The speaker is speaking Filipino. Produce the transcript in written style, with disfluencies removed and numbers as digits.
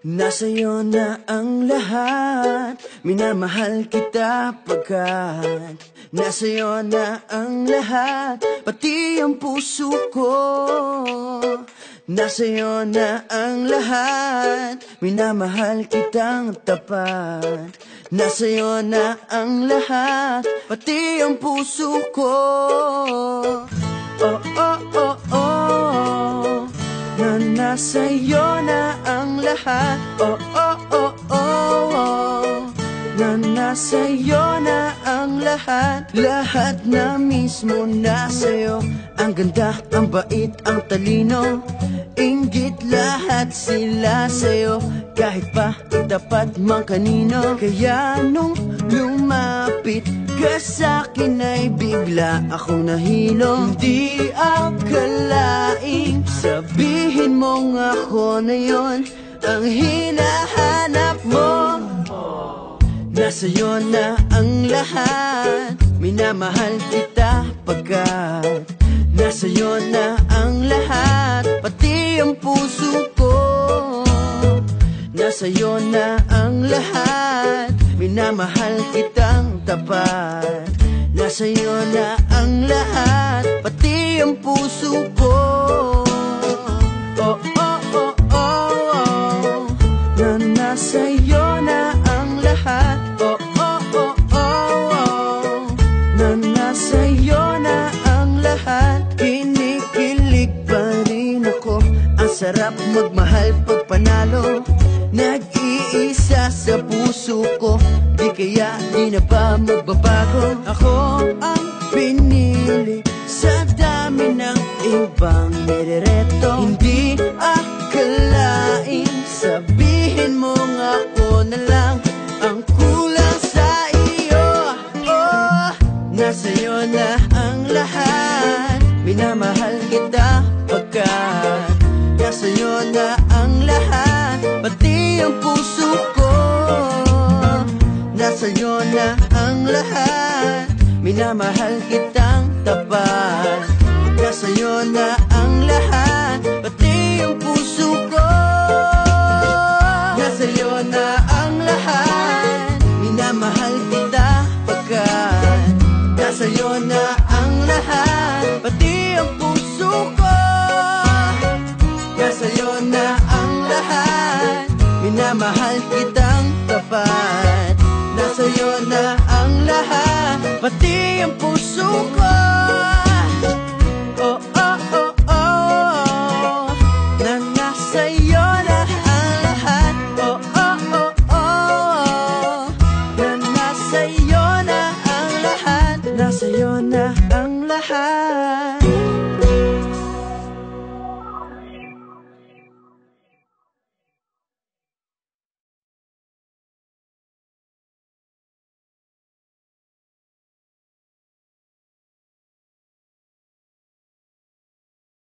Nasa'yo na ang lahat, minamahal kita pagkat nasa'yo na ang lahat, pati ang puso ko. Nasa'yo na ang lahat, minamahal kitang tapat. Nasa'yo na ang lahat, pati ang puso ko. Oh, oh, oh, oh, na nasa'yo na ang lahat. Oh, oh, oh, oh, oh, na nasa'yo na ang lahat. Lahat na mismo nasa'yo. Ang ganda, ang bait, ang talino, inggit lahat sila sa'yo. Kahit pa itapat mang kanino. Kaya nung lumapit ka sa'kin ay bigla akong nahilo. Hindi akalaing sabihin mong ako na yon ang hinahanap mo. Nasa'yo na ang lahat, minamahal kita pagkat nasa'yo na ang lahat, pati ang puso ko. Nasa'yo na ang lahat, minamahal kitang tapat. Nasa'yo na ang lahat, pati ang puso ko. Oh, oh, oh, oh, oh, na nasa'yo na ang lahat. Oh, oh, oh, oh, oh, na nasa'yo na ang lahat. Kinikilig pa rin ako, ang sarap magmahal pag panalo. Nag-iisa sa puso ko, di kaya di na ba magbabago. Ako ang pinili sa dami ng ibang nirereto. Hindi akalain sabihin mong ako na lang ang kulang sa iyo. Oh, nasa'yo na ang lahat, minamahal kita pagkat nasa'yo na ang lahat, pati ang puso ko. Nasa'yo na ang lahat, minamahal kitang tapat. Nasa'yo na ang lahat, pati ang puso ko. Nasa'yo na ang lahat, minamahal kita pagkat nasa'yo na ang lahat, pati ang puso ko. Nasa'yo na ang lahat, minamahal kitang tapat. Nasa'yo na ang lahat, pati ang puso ko. Oh, oh, oh, oh, na nasa'yo na ang lahat. Oh, oh, oh, oh, na nasa'yo na ang lahat. Nasa'yo na ang lahat.